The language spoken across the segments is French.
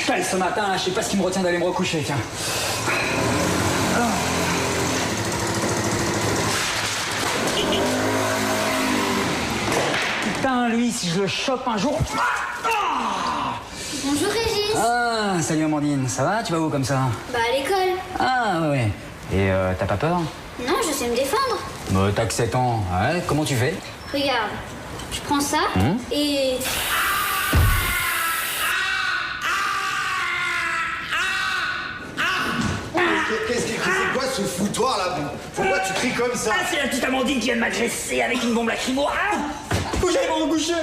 Putain, ce matin, je sais pas ce qui me retient d'aller me recoucher, tiens. Putain, lui, si je le chope un jour... Bonjour Régis. Ah, salut Amandine, ça va? Tu vas où comme ça? Bah à l'école. Ah, ouais. Et t'as pas peur? Non, je sais me défendre. Bah, t'as que 7 ans, ouais, comment tu fais? Regarde, je prends ça et... C'est quoi ce foutoir là? Pourquoi tu cries comme ça? Ah, c'est la petite Amandine qui vient de m'agresser avec une bombe lacrymo. Ah, bougez, vous vous couchez.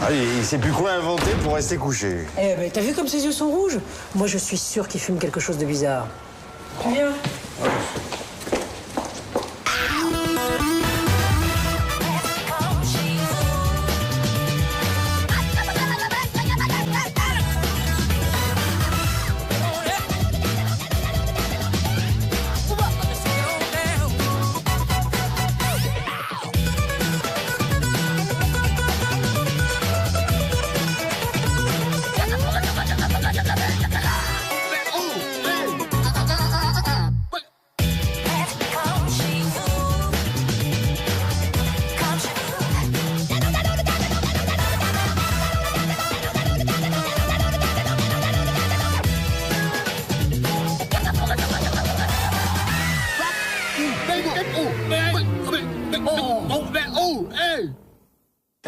Ah, il sait plus quoi inventer pour rester couché. Eh ben, t'as vu comme ses yeux sont rouges? Moi, je suis sûre qu'il fume quelque chose de bizarre. Viens.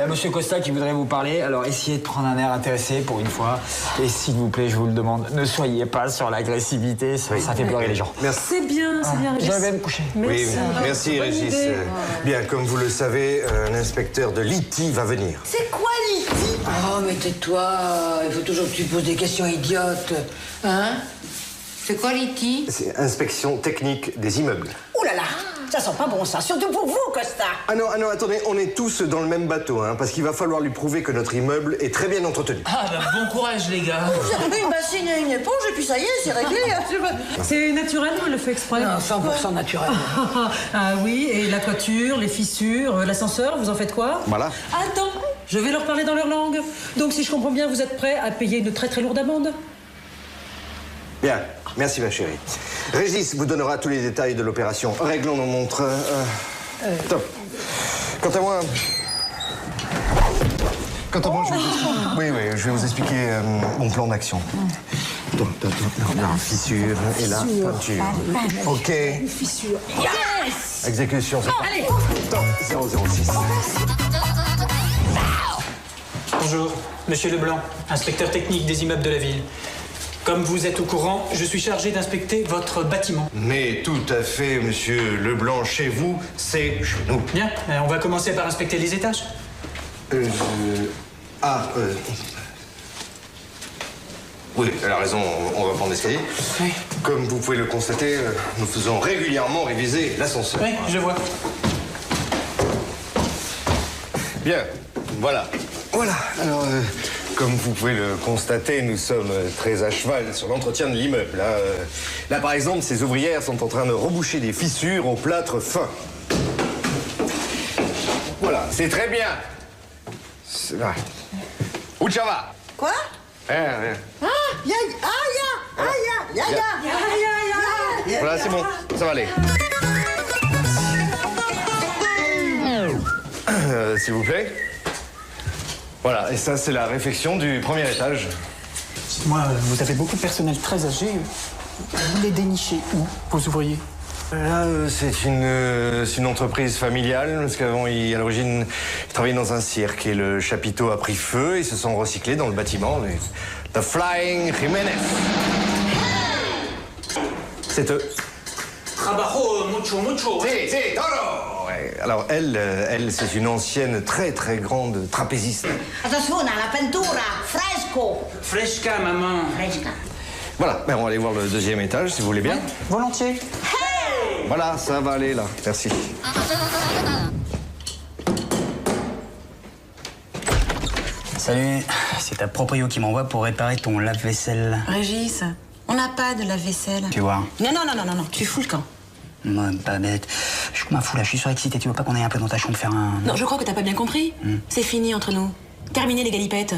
Monsieur Costa qui voudrait vous parler, alors essayez de prendre un air intéressé pour une fois. Et s'il vous plaît, je vous le demande, ne soyez pas sur l'agressivité, ça fait pleurer les gens. Merci. C'est bien, Régis. Je vais me coucher. Oui, merci Bonne Régis. idée. Bien, comme vous le savez, un inspecteur de l'ITI va venir. C'est quoi l'ITI? Oh, mais tais-toi, il faut toujours que tu poses des questions idiotes. Hein? C'est quoi l'ITI? C'est inspection technique des immeubles. Oh là là, ça sent pas bon ça, surtout pour vous, Costa. Ah non, attendez, on est tous dans le même bateau, hein, parce qu'il va falloir lui prouver que notre immeuble est très bien entretenu. Ah bah bon courage les gars. Vous avez une bassine et une éponge et puis ça y est, c'est réglé. C'est naturel ou il le fait exprès? Non, 100% naturel. Ah oui, et la toiture, les fissures, l'ascenseur, vous en faites quoi? Voilà. Attends, je vais leur parler dans leur langue. Donc si je comprends bien, vous êtes prêts à payer une très très lourde amende? Bien, merci ma chérie. Régis vous donnera tous les détails de l'opération. Réglons nos montres. Top. Quant à moi, je vais vous expliquer mon plan d'action. Fissure, et là, peinture. Ok. Fissure. Yes! Exécution, c'est parti. Top, 006. Bonjour, monsieur Leblanc, inspecteur technique des immeubles de la ville. Comme vous êtes au courant, je suis chargé d'inspecter votre bâtiment. Mais tout à fait, monsieur Leblanc, chez vous, c'est chez nous. Bien, on va commencer par inspecter les étages. Oui, elle a raison, on va prendre l'escalier. Oui. Comme vous pouvez le constater, nous faisons régulièrement réviser l'ascenseur. Oui, je vois. Bien, voilà. Voilà, alors, comme vous pouvez le constater, nous sommes très à cheval sur l'entretien de l'immeuble. Là, par exemple, ces ouvrières sont en train de reboucher des fissures au plâtre fin. Voilà, c'est très bien. Là. Uchava. Quoi? Voilà, c'est bon, ça va aller. S'il vous plaît. Voilà, et ça, c'est la réfection du premier étage. Moi, vous avez beaucoup de personnel très âgé. Vous les dénichez où, vos ouvriers? Là, c'est une entreprise familiale, parce qu'avant, à l'origine, ils travaillaient dans un cirque et le chapiteau a pris feu et ils se sont recyclés dans le bâtiment. The Flying Jiménez. C'est eux. Trabajo mucho. Si, toro! Ouais, alors, elle, c'est une ancienne, très, très grande trapéziste. Attention, la peintura, fresco. Fresca, maman. Fresca. Voilà, ben, on va aller voir le deuxième étage, si vous voulez bien. Volontiers. Voilà, ça va aller, là. Merci. Salut, c'est ta proprio qui m'envoie pour réparer ton lave-vaisselle. Régis, on n'a pas de lave-vaisselle. Tu vois? Non, tu fous le camp. Moi, pas bête. Je suis comme un fou là, je suis surexcité. Tu veux pas qu'on aille un peu dans ta chambre faire un... Non, je crois que t'as pas bien compris. C'est fini entre nous. Terminé les galipettes.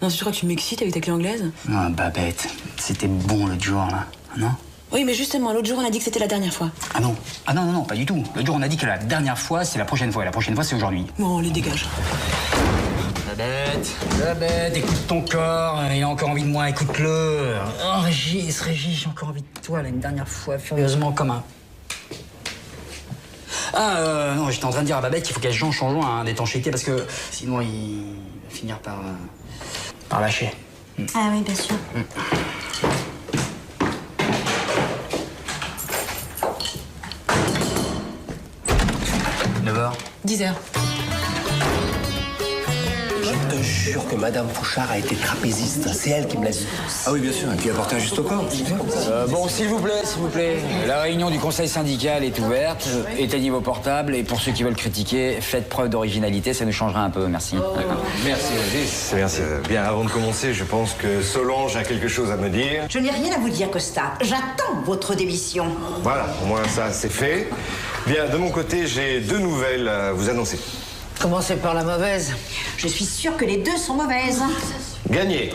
Non, tu crois que tu m'excites avec ta clé anglaise? Ah, Babette, c'était bon l'autre jour, là, non? Oui, mais justement, l'autre jour, on a dit que c'était la dernière fois. Ah non, non, pas du tout. L'autre jour, on a dit que la dernière fois, c'est la prochaine fois, et la prochaine fois, c'est aujourd'hui. Bon, on les dégage. Babette, écoute ton corps, il a encore envie de moi, écoute-le. Oh, Régis, j'ai encore envie de toi, là, une dernière fois, furieusement, comme un... Ah, non, j'étais en train de dire à Babette qu'il faut qu'elle change son joint d'étanchéité, parce que sinon, il va finir par lâcher. Ah oui, bien sûr. 9h. 10h. Je te jure que Madame Fouchard a été trapéziste. C'est elle qui me l'a dit. Ah oui, bien sûr, et puis apporter un juste au corps. Bon, s'il vous plaît. La réunion du conseil syndical est ouverte. Éteignez vos portables et pour ceux qui veulent critiquer, faites preuve d'originalité, ça nous changera un peu. Merci. Merci, Régis. Merci. Bien, avant de commencer, je pense que Solange a quelque chose à me dire. Je n'ai rien à vous dire, Costa. J'attends votre démission. Voilà, au moins ça, c'est fait. Bien, de mon côté, j'ai 2 nouvelles à vous annoncer. Commencez par la mauvaise. Je suis sûre que les 2 sont mauvaises. Gagné.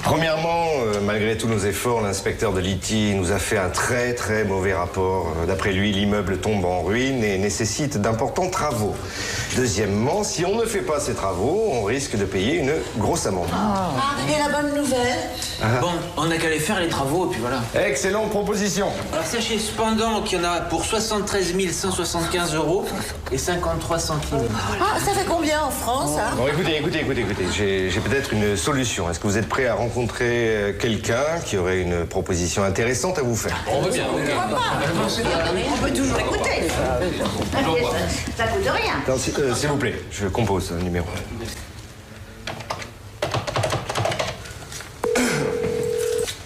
Premièrement, malgré tous nos efforts, l'inspecteur de l'ITI nous a fait un très très mauvais rapport. D'après lui, l'immeuble tombe en ruine et nécessite d'importants travaux. Deuxièmement, si on ne fait pas ces travaux, on risque de payer une grosse amende. Et la bonne nouvelle? Bon, on n'a qu'à aller faire les travaux, et puis voilà. Excellente proposition. Alors sachez cependant qu'il y en a pour 73 175 € et 53 centimes. Ah, ça fait combien en France, hein? Bon, écoutez. J'ai peut-être une solution. Est-ce que vous êtes prêt à rencontrer quelqu'un qui aurait une proposition intéressante à vous faire? On veut bien. On peut toujours écouter. Ça coûte rien. Non, s'il vous plaît, je compose un numéro.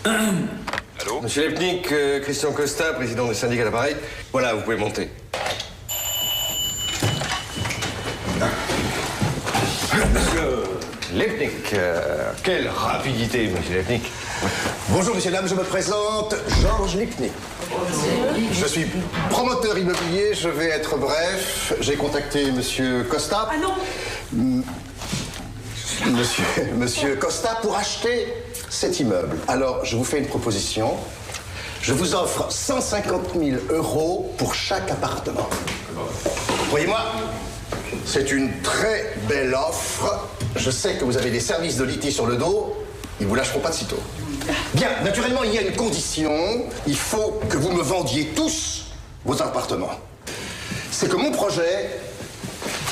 Allô? Monsieur Lepnik, Christian Costa, président du syndicat d'appareil. Voilà, vous pouvez monter. Monsieur Lepnik, quelle rapidité, monsieur Lepnik. Bonjour, messieurs, dames, je me présente, Georges Lipnik. Je suis promoteur immobilier, je vais être bref. J'ai contacté monsieur Costa. Ah non! Monsieur Costa pour acheter cet immeuble. Alors, je vous fais une proposition. Je vous offre 150 000 € pour chaque appartement. Voyez-moi, c'est une très belle offre. Je sais que vous avez des services de l'ITI sur le dos. Ils ne vous lâcheront pas de sitôt. Bien, naturellement, il y a une condition. Il faut que vous me vendiez tous vos appartements. C'est que mon projet,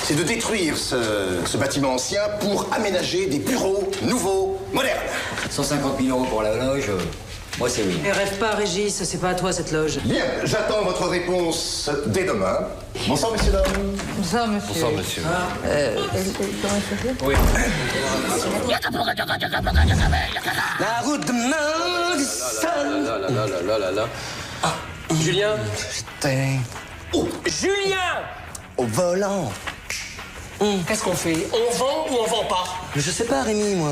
c'est de détruire ce bâtiment ancien pour aménager des bureaux nouveaux, modernes. 150 000 € pour la loge, moi c'est oui. Et rêve pas, Régis, c'est pas à toi cette loge. Bien, j'attends votre réponse dès demain. Bonsoir, messieurs, dames. Bonsoir, monsieur. Bonsoir, monsieur. Comment il s'appelle? Oui. La route de Madison. Ah, Julien? Oh, Julien! Au volant. Qu'est-ce qu'on fait? On vend ou on vend pas? Je sais pas, Rémi, moi.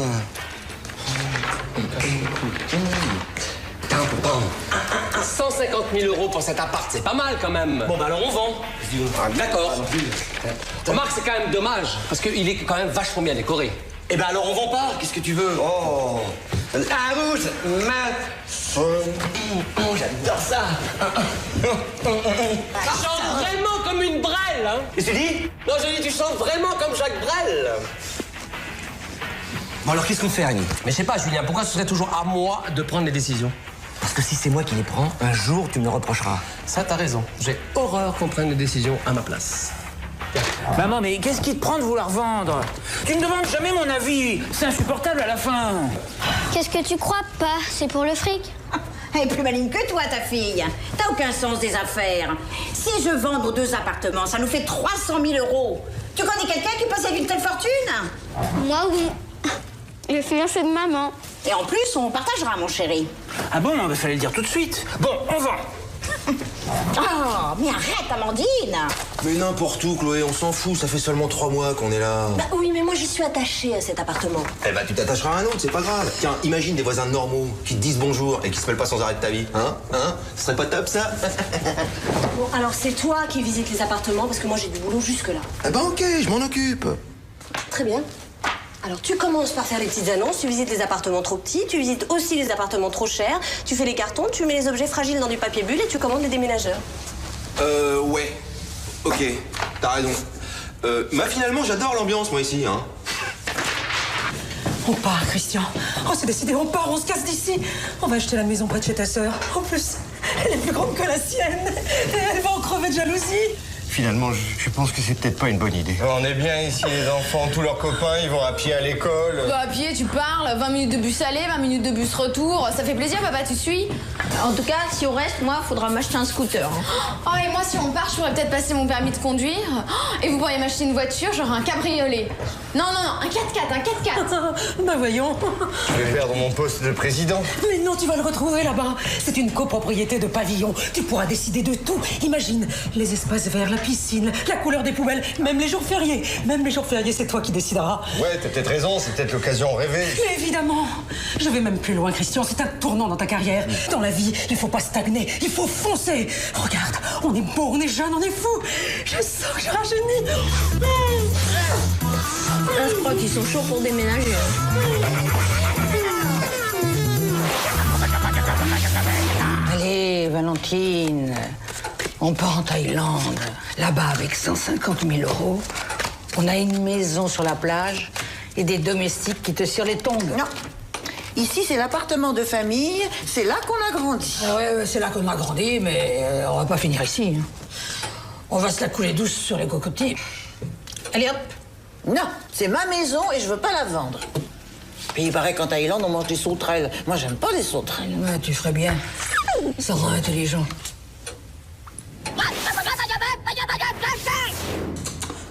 150 000 € pour cet appart, c'est pas mal quand même. Bon, bah alors on vend. D'accord. Remarque, c'est quand même dommage, parce qu'il est quand même vachement bien décoré. Eh ben alors on vend pas, qu'est-ce que tu veux? Oh, la rouge, j'adore ça. Tu chantes vraiment comme une Brel, hein? Qu'est-ce que tu dis? Non, je dis, tu chantes vraiment comme Jacques Brel. Bon, alors qu'est-ce qu'on fait, Rémi? Mais je sais pas, Julien, pourquoi ce serait toujours à moi de prendre les décisions? Parce que si c'est moi qui les prends, un jour, tu me le reprocheras. Ça, t'as raison. J'ai horreur qu'on prenne les décisions à ma place. Maman, mais qu'est-ce qui te prend de vouloir vendre? Tu me demandes jamais mon avis. C'est insupportable à la fin. Qu'est-ce que tu crois, pas? C'est pour le fric? Elle est plus maligne que toi, ta fille. T'as aucun sens des affaires. Si je vends nos 2 appartements, ça nous fait 300 000 €. Tu connais quelqu'un qui possède une telle fortune? Moi, oui. Le fiancé de maman. Et en plus, on partagera, mon chéri. Ah bon, il fallait le dire tout de suite. Bon, on vend. Oh, mais arrête, Amandine! Mais n'importe où, Chloé, on s'en fout, ça fait seulement 3 mois qu'on est là. Bah oui, mais moi, j'y suis attachée à cet appartement. Eh ben, tu t'attacheras à un autre, c'est pas grave. Tiens, imagine des voisins normaux qui te disent bonjour et qui se mêlent pas sans arrêt de ta vie. Hein? Ce serait pas top, ça? Bon, alors c'est toi qui visites les appartements, parce que moi, j'ai du boulot jusque-là. Eh ben, ok, je m'en occupe. Très bien. Alors tu commences par faire les petites annonces, tu visites les appartements trop petits, tu visites aussi les appartements trop chers, tu fais les cartons, tu mets les objets fragiles dans du papier bulle et tu commandes les déménageurs. Ouais. Ok, t'as raison. Finalement, j'adore l'ambiance, moi, ici, hein. On part, Christian. Oh, c'est décidé, on part, on se casse d'ici. On va acheter la maison près de chez ta sœur. En plus, elle est plus grande que la sienne. Et elle va en crever de jalousie. Finalement, je pense que c'est peut-être pas une bonne idée. On est bien ici, les enfants. Tous leurs copains, ils vont à pied à l'école. Bah, à pied, tu parles. 20 minutes de bus aller, 20 minutes de bus retour. Ça fait plaisir, papa, tu suis? En tout cas, si on reste, moi, faudra m'acheter un scooter. Oh, et moi, si on part, je pourrais peut-être passer mon permis de conduire. Et vous pourriez m'acheter une voiture, genre un cabriolet. Non, un 4x4, un 4x4. Bah voyons. Je vais perdre mon poste de président. Mais non, tu vas le retrouver là-bas. C'est une copropriété de pavillon. Tu pourras décider de tout. Imagine, les espaces verts, la piscine, la couleur des poubelles, même les jours fériés. Même les jours fériés, c'est toi qui décideras. Ouais, t'as peut-être raison, c'est peut-être l'occasion rêvée. Mais évidemment. Je vais même plus loin, Christian. C'est un tournant dans ta carrière. Dans la vie, il faut pas stagner. Il faut foncer. Regarde, on est beau, on est jeune, on est fou. Je sens que je rajeunis. Là, je crois qu'ils sont chauds pour déménager. Allez, Valentine, on part en Thaïlande. Là-bas, avec 150 000 €, on a une maison sur la plage et des domestiques qui te cirent les tongs. Non. Ici, c'est l'appartement de famille. C'est là qu'on a grandi. Ah ouais, c'est là qu'on a grandi, mais on va pas finir ici. On va se la couler douce sur les cocotiers. Allez, hop. Non, c'est ma maison et je veux pas la vendre. Puis il paraît qu'en Thaïlande, on mange des sauterelles. Moi, j'aime pas les sauterelles. Ouais, tu ferais bien. Ça rend intelligent.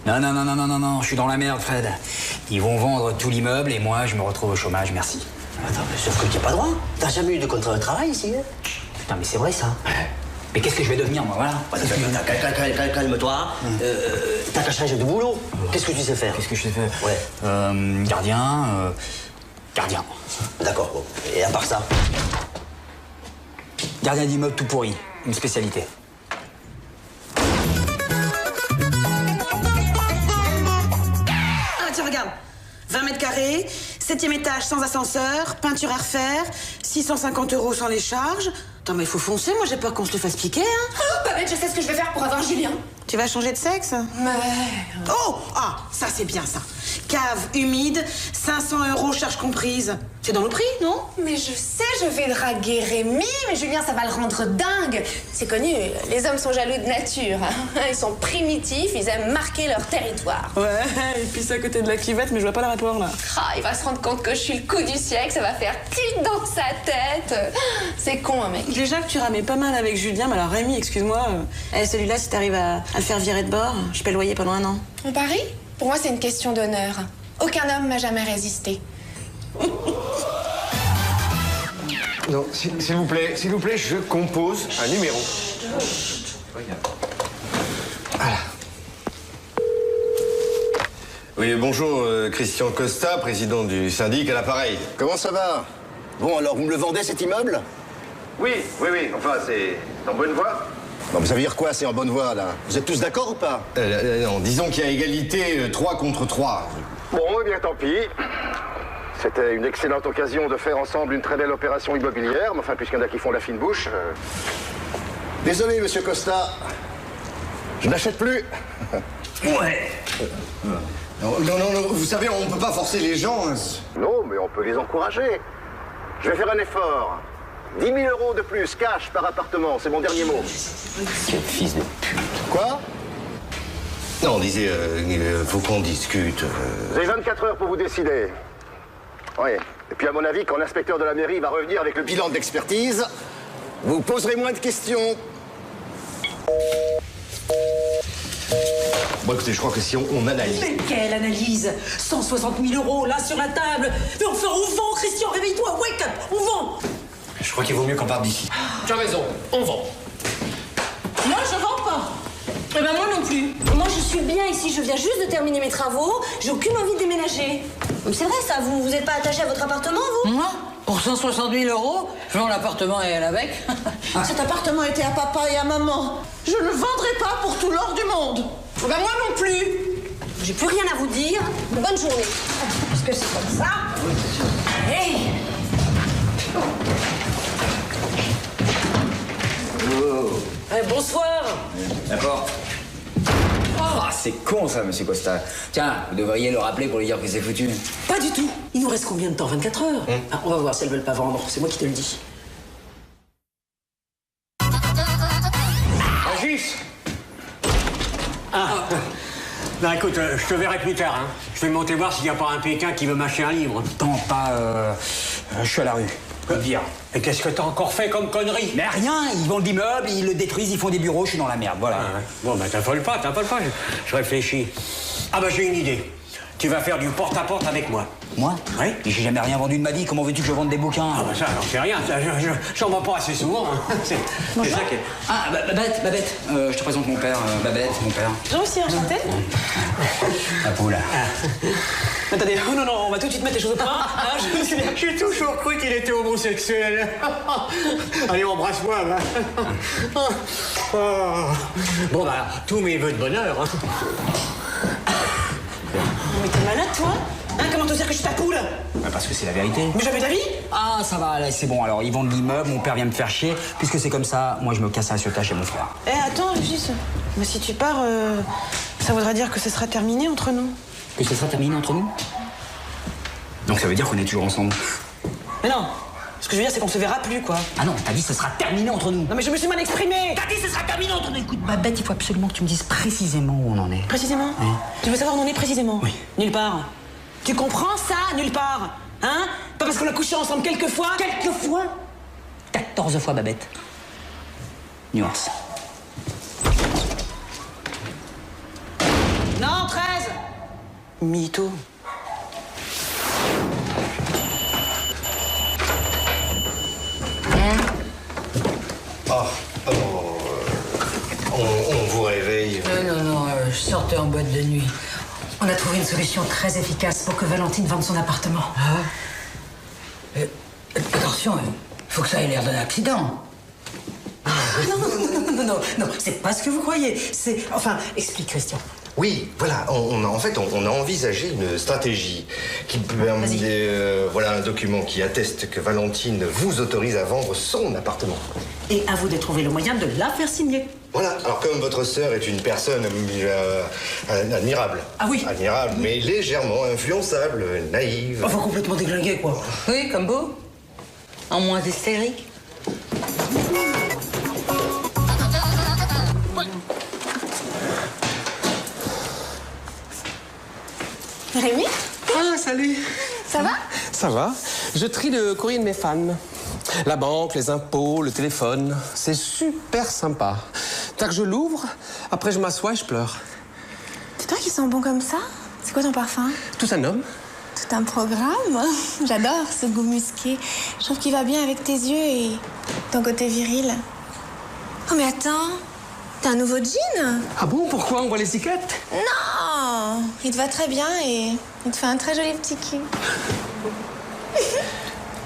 Non, je suis dans la merde, Fred. Ils vont vendre tout l'immeuble et moi, je me retrouve au chômage, merci. Attends, mais sauf que tu n'as pas droit. T'as jamais eu de contrat de travail ici, hein? Putain, mais c'est vrai, ça. Mais qu'est-ce que je vais devenir, moi, voilà. Calme-toi. T'as qu'à changer de boulot. Qu'est-ce que tu sais faire? Qu'est-ce que je sais faire? Ouais. Gardien. D'accord, bon. Et à part ça? Gardien d'immeuble tout pourri. Une spécialité. Ah, tiens, regarde. 20 mètres carrés, 7e étage sans ascenseur, peinture à refaire, 650 € sans les charges. Attends, mais il faut foncer, moi j'ai peur qu'on se le fasse piquer, hein. Oh, Babette, je sais ce que je vais faire pour avoir Julien. Tu vas changer de sexe? Mais... Oh! Ah, ça c'est bien ça. Cave humide, 500 € charges comprises. C'est dans le prix, non? Mais je sais, je vais le draguer Rémi, mais Julien, ça va le rendre dingue. C'est connu, les hommes sont jaloux de nature. Ils sont primitifs, ils aiment marquer leur territoire. Ouais, et puis c'est à côté de la clivette, mais je vois pas le rapport là. Ah, il va se rendre compte que je suis le coup du siècle, ça va faire tilt dans sa tête. C'est con, un mec. Déjà que tu ramais pas mal avec Julien, mais alors Rémi, excuse-moi, celui-là, si t'arrives à le faire virer de bord, je paie le loyer pendant 1 an. On parie? Pour moi, c'est une question d'honneur. Aucun homme m'a jamais résisté. Non, s'il vous plaît, je compose un numéro. Voilà. Oui, bonjour, Christian Costa, président du syndic à l'appareil. Comment ça va? Bon, alors, vous me le vendez, cet immeuble? Oui, enfin, c'est en bonne voie. Bon, ça veut dire quoi, c'est en bonne voie, là? Vous êtes tous d'accord ou pas? Non, disons qu'il y a égalité 3 contre 3. Bon, eh bien, tant pis. C'était une excellente occasion de faire ensemble une très belle opération immobilière, mais enfin, puisqu'il y en a qui font la fine bouche... Désolé, monsieur Costa. Je n'achète plus. Ouais. Non, vous savez, on ne peut pas forcer les gens. Hein. Non, mais on peut les encourager. Je vais faire un effort. 10 000 € de plus, cash, par appartement, c'est mon dernier mot. Quel fils de pute. Quoi? Non, on disait, faut qu'on discute. Vous avez 24 heures pour vous décider. Oui. Et puis, à mon avis, quand l'inspecteur de la mairie va revenir avec le bilan d'expertise, vous poserez moins de questions. Bon, écoutez, je crois que si on analyse... Mais quelle analyse? 160 000 € là sur la table. Mais enfin, on vend, Christian, réveille-toi, wake up, on vend. Je crois qu'il vaut mieux qu'on parte d'ici. Tu as raison, on vend. Moi, je vends pas. Eh ben moi non plus. Moi je suis bien ici, je viens juste de terminer mes travaux, j'ai aucune envie de déménager. C'est vrai ça, vous êtes pas attaché à votre appartement, vous? Moi? Pour 160 000 €, je vends l'appartement et elle avec. Cet appartement était à papa et à maman. Je ne le vendrai pas pour tout l'or du monde. Eh ben moi non plus. J'ai plus rien à vous dire. Bonne journée. que c'est comme ça. Hey. Bonsoir. D'accord. Ah, c'est con ça, monsieur Costa. Tiens, vous devriez le rappeler pour lui dire que c'est foutu. Pas du tout. Il nous reste combien de temps? 24 heures. Ah, on va voir si elles veulent pas vendre. C'est moi qui te le dis. Régis. Ben écoute, je te verrai plus tard. Hein. Je vais monter voir s'il n'y a pas un Pékin qui veut m'acheter un livre. Attends, pas... je suis à la rue. Quoi dire? Et qu'est-ce que t'as encore fait comme connerie? Mais rien, ils vendent l'immeuble, ils le détruisent, ils font des bureaux, je suis dans la merde, voilà. Ah, ouais. Bon, ben t'affole pas, je réfléchis. Ah ben j'ai une idée. Tu vas faire du porte-à-porte avec moi. Moi? Oui. J'ai jamais rien vendu de ma vie, comment veux-tu que je vende des bouquins? Ah ben ça, j'en sais rien, j'en vends pas assez souvent. Hein. C'est ça qui est... Ah, Babette, je te présente mon père, Babette, mon père. Jean aussi, enchanté. La poule. Attendez, oh non, on va tout de suite mettre les choses au point. Ah, J'ai toujours cru qu'il était homosexuel. Allez, embrasse-moi, va. Bon, bah, tous mes vœux de bonheur. Hein. Mais t'es malade, toi? Hein, comment te dire que je suis ta poule? Parce que c'est la vérité. Mais jamais d'avis? Ah, ça va, là, c'est bon. Alors, ils vendent l'immeuble, mon père vient me faire chier. Puisque c'est comme ça, moi, je me casse à la Ciotat chez mon frère. Eh, attends, Régis. Mais si tu pars, ça voudra dire que ce sera terminé entre nous. Que ce sera terminé entre nous? Donc ça veut dire qu'on est toujours ensemble. Mais non. Ce que je veux dire, c'est qu'on se verra plus, quoi. Ah non, t'as dit ce sera terminé entre nous. Non, mais je me suis mal exprimée. T'as dit ce sera terminé entre nous. Écoute, Babette, il faut absolument que tu me dises précisément où on en est. Précisément? Oui. Tu veux savoir où on en est précisément? Oui. Nulle part. Tu comprends ça? Nulle part. Hein? Pas parce qu'on a couché ensemble quelques fois? Quelques fois? 14 fois, Babette. Nuance. Non, 13. Mytho. On vous réveille. Non, je sortais en boîte de nuit. On a trouvé une solution très efficace pour que Valentine vende son appartement. Ah ouais? Attention, il faut que ça ait l'air d'un accident. Non, c'est pas ce que vous croyez. C'est... Enfin, explique, Christian. Oui, voilà, on a envisagé une stratégie qui permet, voilà un document qui atteste que Valentine vous autorise à vendre son appartement. Et à vous de trouver le moyen de la faire signer. Voilà, alors comme votre sœur est une personne admirable. Ah oui. Admirable, mais légèrement influençable, naïve. Enfin, complètement déglingué, quoi. Oui, comme beau. En moins hystérique. Rémi? Ah, salut. Ça va? Ça va. Je trie le courrier de mes fans. La banque, les impôts, le téléphone. C'est super sympa. Tac, je l'ouvre, après je m'assois et je pleure. C'est toi qui sens bon comme ça? C'est quoi ton parfum? Tout un homme. Tout un programme? J'adore ce goût musqué. Je trouve qu'il va bien avec tes yeux et ton côté viril. Oh mais attends, t'as un nouveau jean? Ah bon, pourquoi? On voit les étiquettes? Non! Il te va très bien et il te fait un très joli petit cul.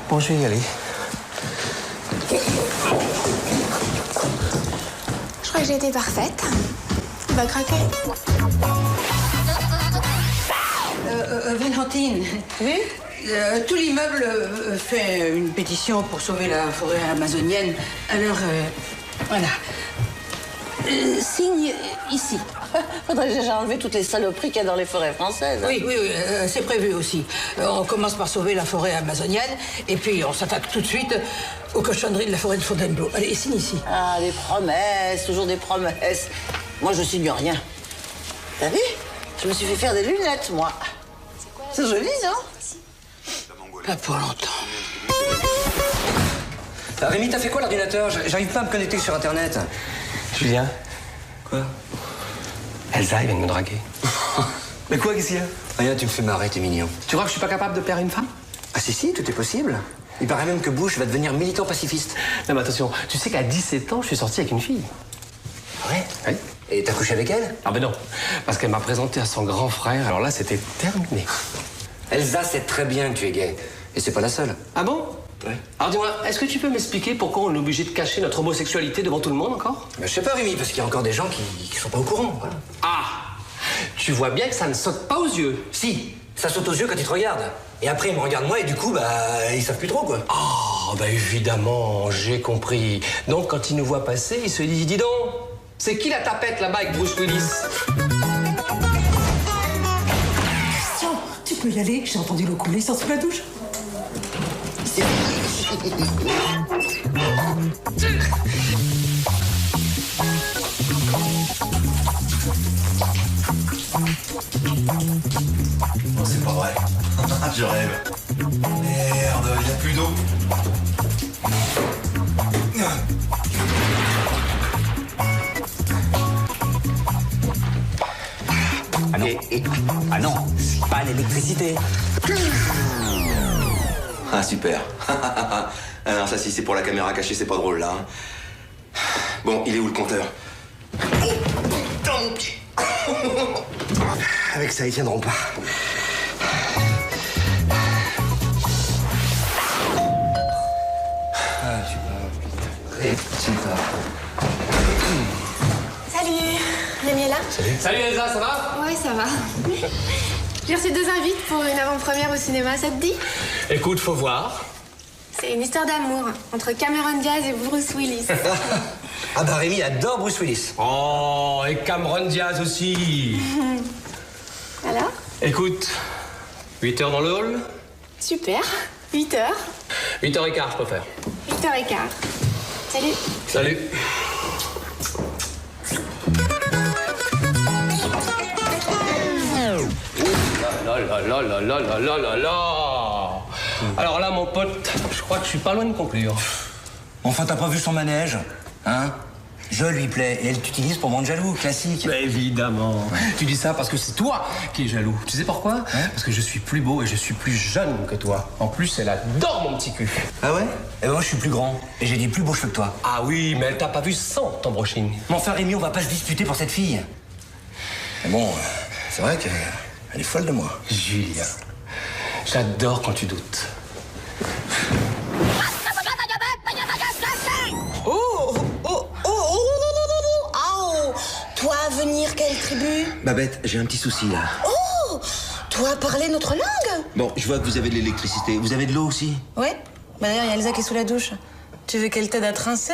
Bon, je vais y aller. Je crois que j'ai été parfaite. Il va craquer. Valentine. Oui? Tout l'immeuble fait une pétition pour sauver la forêt amazonienne. Alors, voilà. Signe ici. Faudrait déjà enlever toutes les saloperies qu'il y a dans les forêts françaises. Oui, c'est prévu aussi. On commence par sauver la forêt amazonienne et puis on s'attaque tout de suite aux cochonneries de la forêt de Fontainebleau. Allez, signe ici. Ah, des promesses, toujours des promesses. Moi, je signe rien. T'as vu? Je me suis fait faire des lunettes, moi. C'est joli, non? Pas pour longtemps. Rémi, t'as fait quoi l'ordinateur? J'arrive pas à me connecter sur Internet. Julien. Quoi? Elsa, il vient de me draguer. Mais quoi, qu'est-ce qu'il y a? Rien, tu me fais marrer, t'es mignon. Tu crois que je suis pas capable de plaire à une femme? Ah si, tout est possible. Il paraît même que Bush va devenir militant pacifiste. Non, mais attention, tu sais qu'à 17 ans, je suis sorti avec une fille. Ouais? Oui. Et t'as couché avec elle? Ah ben non, parce qu'elle m'a présenté à son grand frère, alors là, c'était terminé. Elsa sait très bien que tu es gay. Et c'est pas la seule. Ah bon? Ouais. Alors dis-moi, est-ce que tu peux m'expliquer pourquoi on est obligé de cacher notre homosexualité devant tout le monde encore? Je sais pas, Rémi, parce qu'il y a encore des gens qui sont pas au courant, voilà. Ah! Tu vois bien que ça ne saute pas aux yeux. Si, Ça saute aux yeux quand ils te regardent. Et après, ils me regardent moi et du coup, bah, ils savent plus trop, quoi. Oh, bah évidemment, j'ai compris. Donc, quand ils nous voient passer, ils se disent, dis donc, c'est qui la tapette là-bas avec Bruce Willis? Christian, tu peux y aller, j'ai entendu l'eau couler sans sous la douche. Oh, c'est pas vrai. Je rêve. Merde, il n'y a plus d'eau. Ah non. Ah non, pas l'électricité. Ah, super. Alors ça, si c'est pour la caméra cachée, c'est pas drôle, là. Hein. Bon, il est où, le compteur? Oh, putain, mon pied. Avec ça, ils tiendront pas. Salut, Rémi est là? Salut Elsa, ça va? Ouais, ça va. J'ai reçu 2 invites pour une avant-première au cinéma, ça te dit? Écoute, faut voir. C'est une histoire d'amour entre Cameron Diaz et Bruce Willis. Ah bah Rémi adore Bruce Willis. Oh, et Cameron Diaz aussi. Alors? Écoute, 8h dans le hall? Super. 8h. 8h15, je peux faire. 8h15. Salut. Salut. Là. Alors là, mon pote, je crois que je suis pas loin de conclure. Enfin, t'as pas vu son manège, hein? Je lui plais et elle t'utilise pour rendre jaloux, classique. Mais évidemment. Tu dis ça parce que c'est toi qui es jaloux. Tu sais pourquoi? Parce que je suis plus beau et je suis plus jeune que toi. En plus, elle adore mon petit cul. Ah ouais? Eh ben moi, je suis plus grand et j'ai des plus beaux cheveux que toi. Ah oui, mais elle t'a pas vu sans ton brushing. Mais enfin, Rémi, on va pas se disputer pour cette fille. Mais bon, c'est vrai qu'elle est folle de moi. Julia, j'adore quand tu doutes. Toi, venir, quelle tribu? Babette, j'ai un petit souci, là. Oh! Toi, parler notre langue? Bon, je vois que vous avez de l'électricité. Vous avez de l'eau aussi? Ouais. Bah d'ailleurs, il y a Elsa qui est sous la douche. Tu veux qu'elle t'aide à trincer?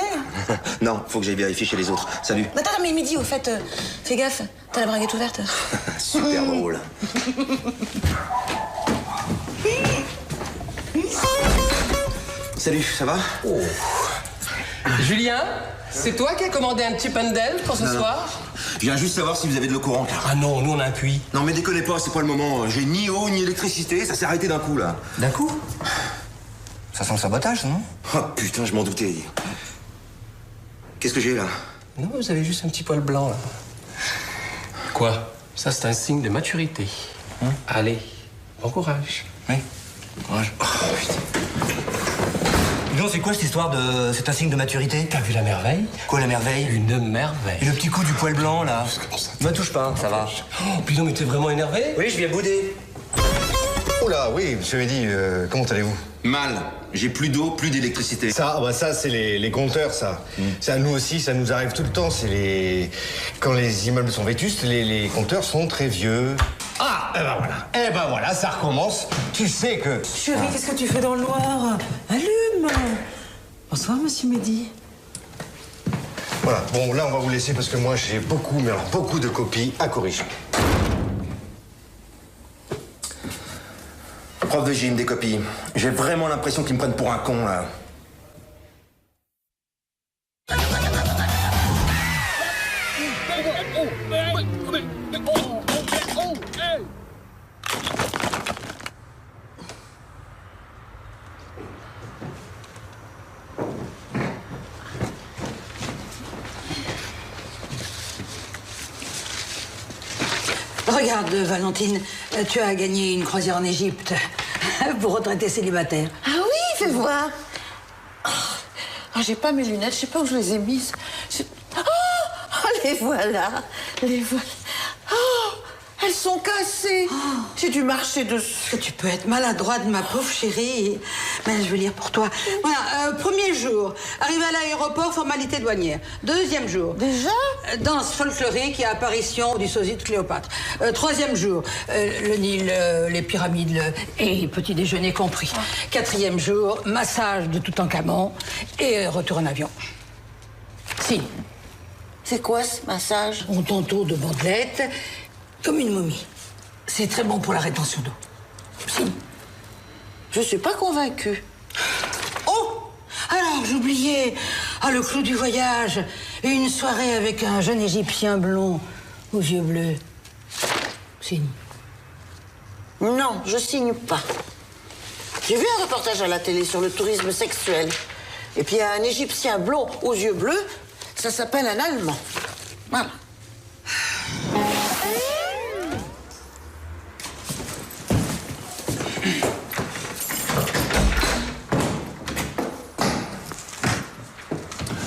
Non, faut que j'aille vérifier chez les autres. Salut. Attends, mais midi, au fait, fais gaffe, t'as la braguette ouverte. Super drôle. Salut, ça va? Oh. Julien, c'est toi qui as commandé un chip and Dale pour ce soir? Je viens juste savoir si vous avez de l'eau courante, là. Ah non, nous on a un puits. Non mais déconnez pas, c'est pas le moment. J'ai ni eau ni électricité, ça s'est arrêté d'un coup, là. D'un coup? Ça sent le sabotage, non? Oh putain, je m'en doutais. Qu'est-ce que j'ai, là? Non, vous avez juste un petit poil blanc, là. Quoi? Ça, c'est un signe de maturité. Allez, bon courage. Oui, courage. Oh, putain. Non, c'est quoi cette histoire de... C'est un signe de maturité? T'as vu la merveille? Quoi, la merveille? Une merveille. Et le petit coup du poil blanc, là? Ne me touche pas, ça va. Oh, puis non, mais t'es vraiment énervé? Oui, je viens bouder. Oh là, oui, monsieur Eddy, comment allez-vous? Mal. J'ai plus d'eau, plus d'électricité. Ça, ça c'est les compteurs, ça. Ça, nous aussi, ça nous arrive tout le temps. C'est les... Quand les immeubles sont vétustes, les compteurs sont très vieux. Ah, eh ben voilà, ça recommence. Tu sais que... Chérie, qu'est-ce que tu fais dans le noir? Allume. Bonsoir, monsieur Mehdi. Voilà, bon, là, on va vous laisser parce que moi, j'ai beaucoup, mais alors beaucoup de copies à corriger. Prof de gym, des copies. J'ai vraiment l'impression qu'ils me prennent pour un con, là. Regarde, Valentine, tu as gagné une croisière en Égypte pour retraiter célibataire. Ah oui, fais voir. Oh, j'ai pas mes lunettes, je sais pas où je les ai mises. Oh, les voilà, les voilà. Oh, elles sont cassées. J'ai dû marcher dessus. Tu peux être maladroite, ma pauvre chérie. Mais je vais lire pour toi. Voilà, premier jour, arrivé à l'aéroport, formalité douanière. Deuxième jour. Déjà? Danse folklorique et apparition du sosie de Cléopâtre. Troisième jour, le Nil, les pyramides et petit déjeuner compris. Quatrième jour, massage de Toutankhamon et retour en avion. Signe. C'est quoi ce massage? On t'entoure de bandelettes comme une momie. C'est très bon pour la rétention d'eau. Signe. Je suis pas convaincue. Oh! Alors, j'oubliais. Ah, le clou du voyage. Une soirée avec un jeune Égyptien blond aux yeux bleus. Signe. Non, je signe pas. J'ai vu un reportage à la télé sur le tourisme sexuel. Et puis, il y a un Égyptien blond aux yeux bleus, ça s'appelle un Allemand. Voilà.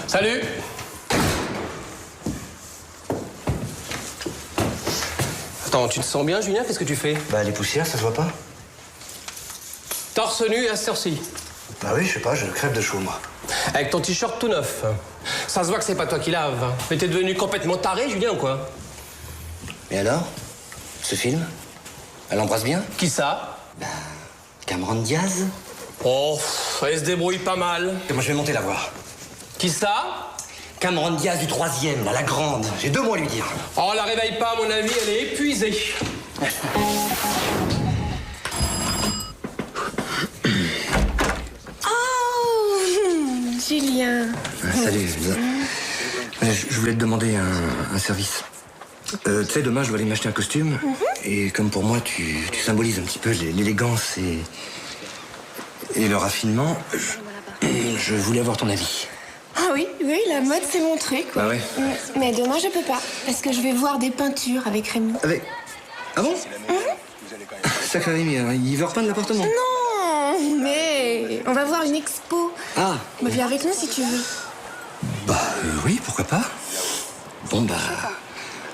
Salut. Attends, tu te sens bien, Julien? Qu'est-ce que tu fais? Bah, les poussières, ça se voit pas. Torse nu à cette heure-ci. Bah oui, je sais pas, je crève de chaud, moi. Avec ton t-shirt tout neuf. Ça se voit que c'est pas toi qui laves. Mais t'es devenu complètement taré, Julien, ou quoi? Et alors? Ce film? Elle embrasse bien? Qui ça? Bah, Cameron Diaz. Oh, elle se débrouille pas mal. Et moi, je vais monter la voir. Qui ça? Cameron Diaz du 3e, là, la grande. J'ai 2 mots à lui dire. Oh, la réveille pas, à mon avis, elle est épuisée. Julien. Salut, Elisa. Je voulais te demander un service. Tu sais, demain, je dois aller m'acheter un costume. Et comme pour moi, tu symbolises un petit peu l'élégance et le raffinement, je voulais avoir ton avis. Ah oui, la mode s'est montrée, quoi. Bah ouais. Mais demain, je peux pas, parce que je vais voir des peintures avec Rémi. Avec... Ah bon? Sacré Rémi, il veut repeindre l'appartement? Non, mais on va voir une expo. Ah. Bah, viens avec nous si tu veux. Bah oui, pourquoi pas. Bon bah,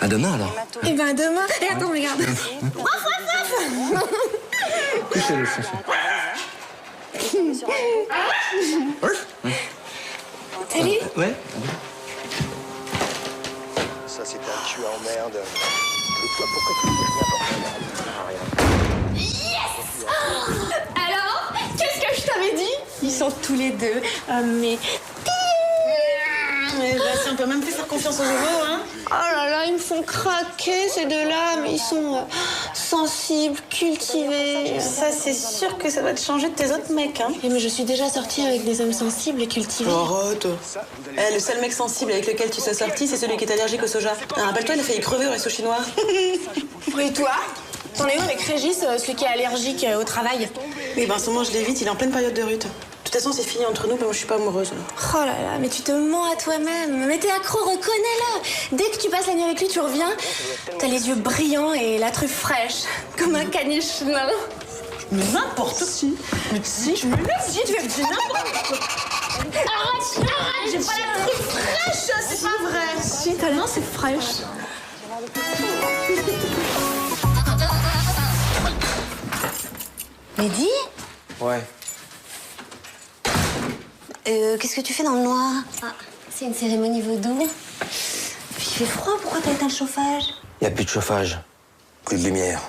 à demain alors. Eh ben, à demain. Et attends, regarde. Ouf. Couchez-le, Salut. Ouais. Ça, c'est un cul en merde. Et toi, pourquoi tu fais rien? Yes. Alors, qu'est-ce que je t'avais dit? Ils sont tous les deux, mais... Si on peut même plus faire confiance aux euros, hein. Oh là là, ils me font craquer ces deux-là, mais ils sont sensibles, cultivés. Ça, c'est sûr que ça va te changer de tes autres mecs, hein. Mais je suis déjà sortie avec des hommes sensibles et cultivés. Arrête. Le seul mec sensible avec lequel tu sois sortie, c'est celui qui est allergique au soja. Rappelle-toi, il a failli crever au resto chinois. Et toi? T'en es où avec Régis, celui qui est allergique au travail? Oui, ben en ce moment, je l'évite, il est en pleine période de rut. De toute façon, c'est fini entre nous, mais moi, je suis pas amoureuse. Oh là là, mais tu te mens à toi-même. Mais t'es accro, reconnais-le. Dès que tu passes la nuit avec lui, tu reviens, t'as les yeux brillants et la truffe fraîche, comme un caniche nain. N'importe qui. Mais si, je me laisse, si, tu fais n'importe quoi. Arrête, j'ai pas la truffe fraîche, c'est pas vrai. Si, t'as non, c'est fraîche. Mehdi? Ouais. Qu'est-ce que tu fais dans le noir? Ah, c'est une cérémonie vaudou. Puis il fait froid, pourquoi t'as éteint le chauffage? Y a plus de chauffage, plus de lumière,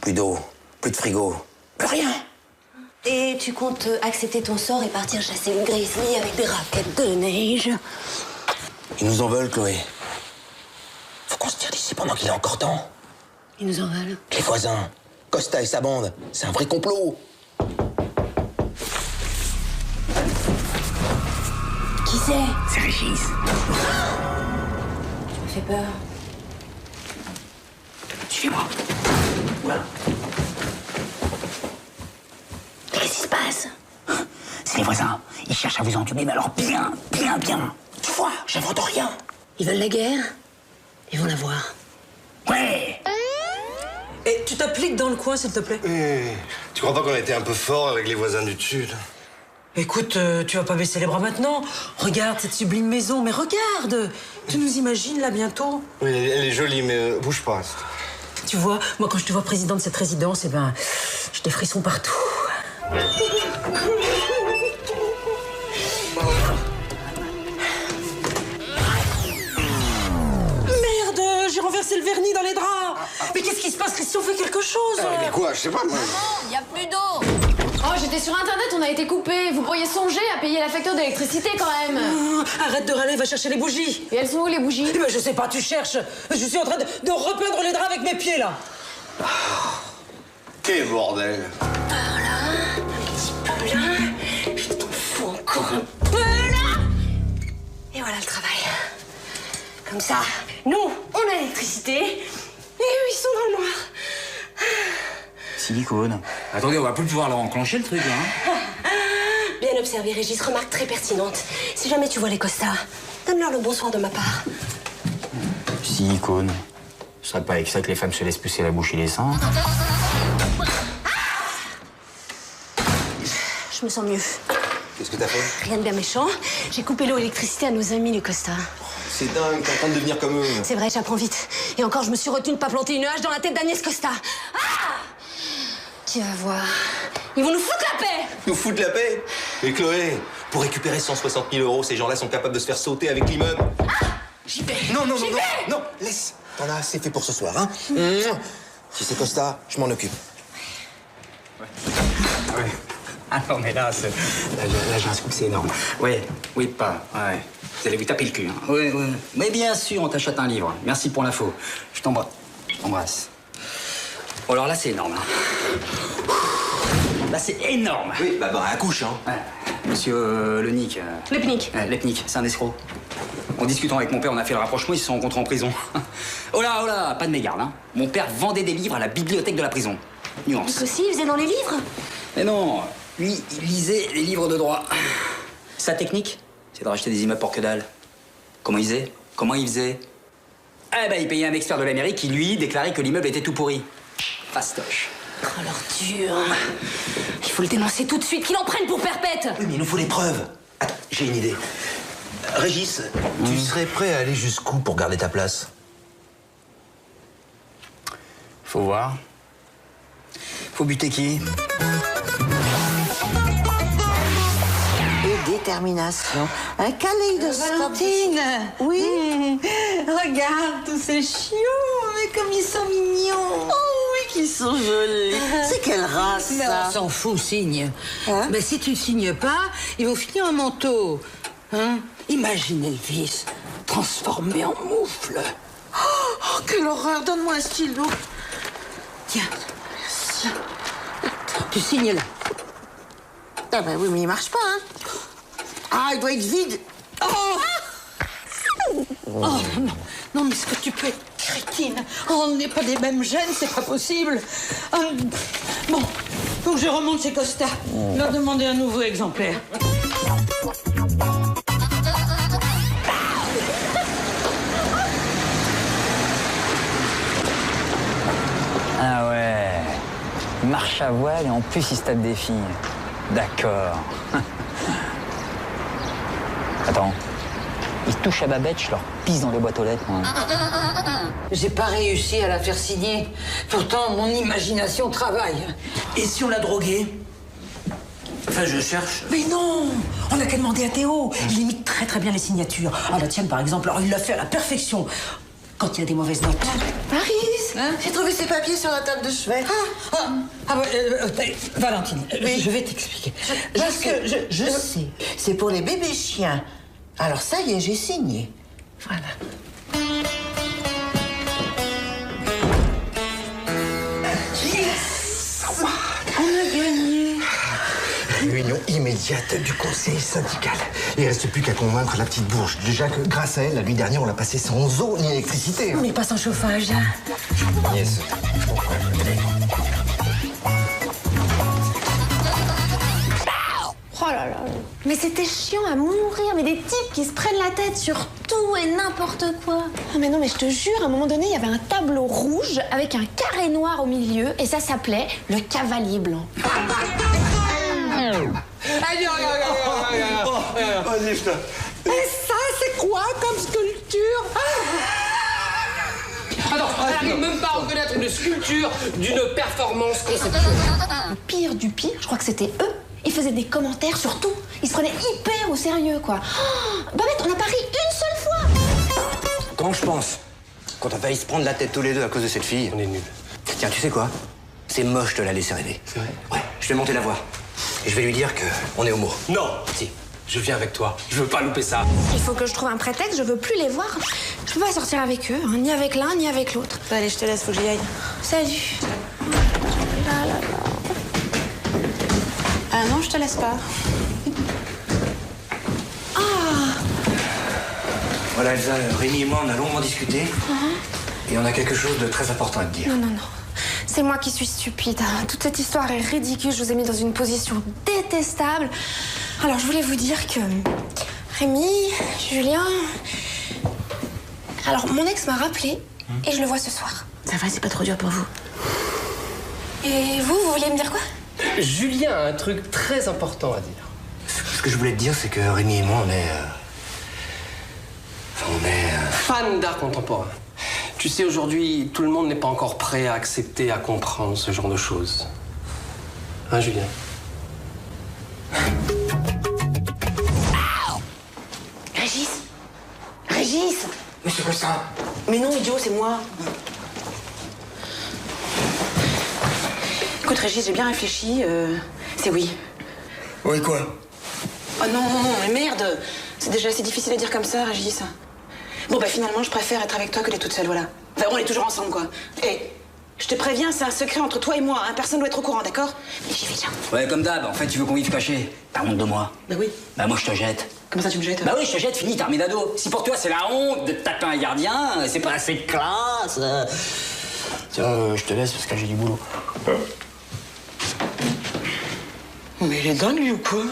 plus d'eau, plus de frigo, plus rien. Et tu comptes accepter ton sort et partir chasser une grizzly avec des raquettes de neige? Ils nous en veulent, Chloé. Faut qu'on se tire d'ici pendant qu'il est encore temps. Ils nous en veulent. Les voisins, Costa et sa bande, c'est un vrai complot. Qui c'est? C'est Régis. Tu me fais peur. Suivez-moi. Voilà. Qu'est-ce qui se passe? C'est les voisins. Ils cherchent à vous entuber, mais alors bien. Tu vois, j'invente rien. Ils veulent la guerre? Ils vont la voir. Ouais. Et tu t'appliques dans le coin, s'il te plaît. Tu crois pas qu'on a été un peu fort avec les voisins du dessus, là? Écoute, tu vas pas baisser les bras maintenant. Regarde cette sublime maison, mais regarde. Tu nous imagines là bientôt? Oui, elle est jolie, mais bouge pas. Tu vois, moi quand je te vois président de cette résidence, eh ben, j'ai des frissons partout. versé le vernis dans les draps. Mais qu'est-ce qui se passe, Christian? Fais quelque chose. Mais quoi? Je sais pas, moi. Il y a plus d'eau. Oh, j'étais sur internet, on a été coupé. Vous pourriez songer à payer la facture d'électricité quand même. Arrête de râler, va chercher les bougies. Et elles sont où les bougies? Eh ben, je sais pas, tu cherches. Je suis en train de repeindre les draps avec mes pieds là. Quel bordel. Voilà, un petit peu là. Je t'en fous encore un peu là. Et voilà le travail. Comme ça, nous, on a l'électricité. Et eux, ils sont dans le noir. Silicone. Attendez, on va plus pouvoir leur enclencher le truc, là. Hein. Bien observé, Régis. Remarque très pertinente. Si jamais tu vois les costards, donne-leur le bonsoir de ma part. Silicone. Ce serait pas avec ça que les femmes se laissent pousser la bouche et les seins. Je me sens mieux. Qu'est-ce que t'as fait? Rien de bien méchant. J'ai coupé l'eau et l'électricité à nos amis, les costards. C'est dingue, t'es en train de devenir comme eux. C'est vrai, j'apprends vite. Et encore, je me suis retenue de pas planter une hache dans la tête d'Agnès Costa. Ah! Tu vas voir. Ils vont nous foutre la paix! Nous foutre la paix? Mais Chloé, pour récupérer 160 000 euros, ces gens-là sont capables de se faire sauter avec l'immeuble. Ah! J'y vais! Non, non, non, J'y non, vais! non, laisse. T'en as assez fait pour ce soir, hein? Si c'est Costa, je m'en occupe. Ouais. Ah non, mais là j'ai un scoop, c'est énorme. Ouais, oui, pas. Ouais. Vous allez vous taper le cul. Hein. Ouais, ouais. Mais bien sûr, on t'achète un livre. Merci pour l'info. Je t'embrasse. Bon, alors là, c'est énorme. Hein. Là, c'est énorme. Oui, bah, accouche, hein. Ouais. Monsieur Lepnik. Lepnik. Lepnik, c'est un escroc. En discutant avec mon père, on a fait le rapprochement, ils se sont rencontrés en prison. Oh là, pas de mégarde, hein. Mon père vendait des livres à la bibliothèque de la prison. Nuance. Lui aussi, il faisait dans les livres? Mais non, lui, il lisait les livres de droit. Sa technique, c'est de racheter des immeubles pour que dalle. Comment il faisait? Eh ben, il payait un expert de l'Amérique qui, lui, déclarait que l'immeuble était tout pourri. Fastoche. Oh, l'ordure. Il faut le dénoncer tout de suite, qu'il en prenne pour perpète. Oui, mais il nous faut des preuves. Attends, j'ai une idée. Régis, tu serais prêt à aller jusqu'où pour garder ta place? Faut voir. Faut buter qui? Et détermination. Un kaléidoscope. Valentine. Oui. Regarde tous ces chiots, mais comme ils sont mignons. Oh oui, qu'ils sont jolis. C'est quelle race, Mais ça? on s'en fout, signe. Hein? Mais si tu signes pas, ils vont finir en manteau. Hein? Imagine Elvis transformé en moufle. Oh, quelle horreur. Donne-moi un stylo. Tiens, tu signes là. Ah ben oui, mais il marche pas, hein. Ah, il doit être vide. Oh, non, non, mais est-ce que tu peux être crétine? Oh, on n'est pas des mêmes gènes, c'est pas possible. Bon, faut que je remonte chez Costa. Leur demander un nouveau exemplaire. Ah ouais. Il marche à voile et en plus il se tape des filles. D'accord. Attends. Ils touchent à Babette, je leur pisse dans les boîtes aux lettres, moi. J'ai pas réussi à la faire signer. Pourtant, mon imagination travaille. Et si on l'a drogué? Enfin, je cherche. Mais non! On n'a qu'à demander à Théo. Il imite très très bien les signatures. Ah, la tienne, par exemple, alors il l'a fait à la perfection. Quand il y a des mauvaises notes. Paris, j'ai trouvé ces papiers sur la table de chevet. Valentine, Oui. je vais t'expliquer. Je sais. C'est pour les bébés chiens. Alors ça y est, j'ai signé. Voilà. Yes! On a gagné. Réunion immédiate du conseil syndical. Il ne reste plus qu'à convaincre la petite bourge. Déjà que grâce à elle, la nuit dernière, on l'a passé sans eau ni électricité. Mais pas sans chauffage. Yes. Oh là là. Mais c'était chiant à mourir. Mais des types qui se prennent la tête sur tout et n'importe quoi. Ah mais non, mais je te jure, à un moment donné, il y avait un tableau rouge avec un carré noir au milieu et ça s'appelait le cavalier blanc. Vas-y, putain. Et ça, c'est quoi comme sculpture? Attends, elle n'arrive même pas à reconnaître une sculpture d'une performance conceptuelle. Le pire du pire, je crois que c'était eux. Ils faisaient des commentaires sur tout. Ils se prenaient hyper au sérieux, quoi. Oh, Babette, on a pari une seule fois. Quand je pense Quand on a failli se prendre la tête tous les deux à cause de cette fille. On est nuls. Tiens, tu sais quoi? C'est moche de la laisser rêver. C'est vrai? Ouais, je vais monter la voir. Et je vais lui dire qu'on est homo. Non. Si. Je viens avec toi. Je veux pas louper ça. Il faut que je trouve un prétexte, je veux plus les voir. Je peux pas sortir avec eux, hein, ni avec l'un, ni avec l'autre. Allez, je te laisse, faut que j'y aille. Salut. Là, là, là. Ah non, je te laisse pas. Voilà, Elsa, Rémi et moi, on a longuement discuté. Et on a quelque chose de très important à te dire. Non, non, non. C'est moi qui suis stupide. Toute cette histoire est ridicule. Je vous ai mis dans une position détestable. Alors, je voulais vous dire que Rémi, Julien... Alors, mon ex m'a rappelé et je le vois ce soir. Ça va, c'est pas trop dur pour vous. Et vous voulez me dire quoi? Julien a un truc très important à dire. Ce que je voulais te dire, c'est que Rémi et moi, on est... Fan d'art contemporain. Tu sais, aujourd'hui, tout le monde n'est pas encore prêt à accepter, à comprendre ce genre de choses. Hein, Julien? Régis! Régis! Monsieur Costin! Mais non, idiot, c'est moi. Écoute, Régis, j'ai bien réfléchi. C'est oui. Oui, quoi? Oh non, non, non, mais merde! C'est déjà assez difficile à dire comme ça, Régis. Bon, bah finalement, je préfère être avec toi que d'être toute seule, voilà. Enfin, on est toujours ensemble, quoi. Et je te préviens, c'est un secret entre toi et moi, hein. Personne doit être au courant, d'accord? Mais j'y vais, tiens. Ouais, comme d'hab, en fait, tu veux qu'on vive caché. T'as honte de moi? Bah oui. Bah moi, je te jette. Comment ça, tu me jettes? Bah oui, je te jette, fini, t'as remis d'ado. Si pour toi, c'est la honte de te taper un gardien, c'est pas assez de classe. Tiens, je te laisse parce que j'ai du boulot. Mais il est dingue, lui, ou quoi?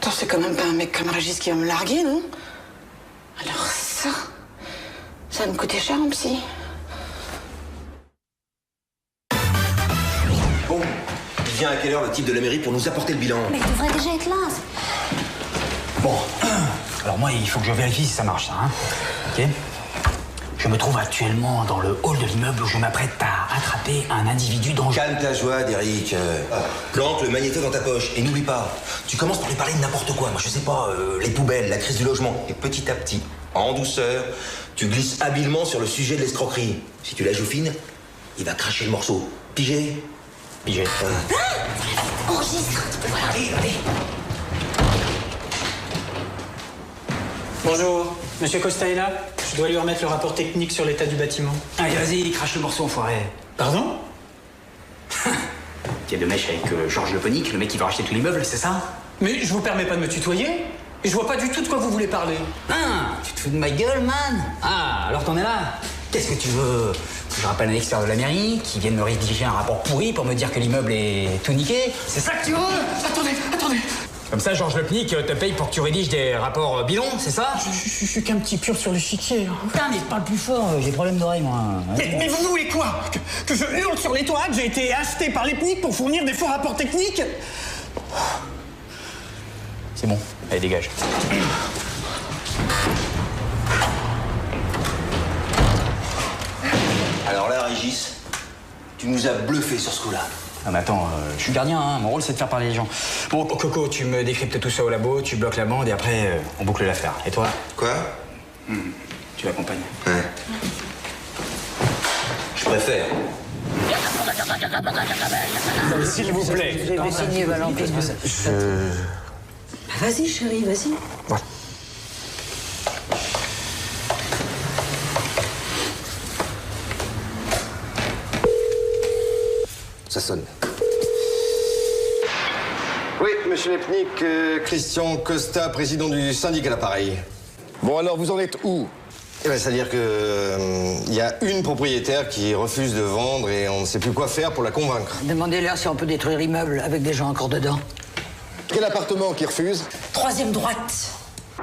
Attends, c'est quand même pas un mec comme Régis qui va me larguer, non? Alors ça va me coûter cher en psy. Bon, il vient à quelle heure le type de la mairie pour nous apporter le bilan? Mais il devrait déjà être là. Bon, alors moi, il faut que je vérifie si ça marche, ça, hein. Ok? Je me trouve actuellement dans le hall de l'immeuble où je m'apprête à attraper un individu dangereux. Calme ta joie, Derrick. Plante le magnéto dans ta poche. Et n'oublie pas, tu commences par lui parler de n'importe quoi. Moi, je sais pas, les poubelles, la crise du logement. Et petit à petit, en douceur, tu glisses habilement sur le sujet de l'escroquerie. Si tu la joues fine, il va cracher le morceau. Pigé? Pigé. Enregistre. Voilà, allez. Bonjour, Monsieur Costa est là? Je dois lui remettre le rapport technique sur l'état du bâtiment. Allez, vas-y, crache le morceau, enfoiré. Pardon? T'es de mèche avec Georges Le Ponique, le mec qui va racheter tout l'immeuble, c'est ça? Mais je vous permets pas de me tutoyer. Et je vois pas du tout de quoi vous voulez parler. Ah, tu te fous de ma gueule, man? Ah, alors t'en es là? Qu'est-ce que tu veux? Que je rappelle un expert de la mairie qui vienne me rédiger un rapport pourri pour me dire que l'immeuble est tout niqué? C'est ça que tu veux? Attendez. Comme ça, Georges Le Pnick te paye pour que tu rédiges des rapports bidons, c'est ça? Je suis qu'un petit pur sur l'échiquier. Putain, mais parle plus fort, j'ai problème d'oreille, moi. Mais vous voulez quoi? Que je hurle sur les toits que j'ai été acheté par les PNIC pour fournir des faux rapports techniques? C'est bon, allez, dégage. Alors là, Régis, tu nous as bluffé sur ce coup-là. Ah mais attends, je suis gardien, hein. Mon rôle c'est de faire parler les gens. Bon, Coco, tu me décryptes tout ça au labo, tu bloques la bande et après, on boucle l'affaire. Et toi? Quoi? Tu l'accompagnes. Ouais. Je préfère. S'il vous plaît. Je vais signer, Valentin. Vas-y, chérie, vas-y. Voilà. Ça sonne. Oui, monsieur Lepnik, Christian Costa, président du syndicat à l'appareil. Bon, alors, vous en êtes où? Eh ben, c'est-à-dire que il y a une propriétaire qui refuse de vendre et on ne sait plus quoi faire pour la convaincre. Demandez-leur si on peut détruire l'immeuble avec des gens encore dedans. Quel appartement qui refuse? 3e droite.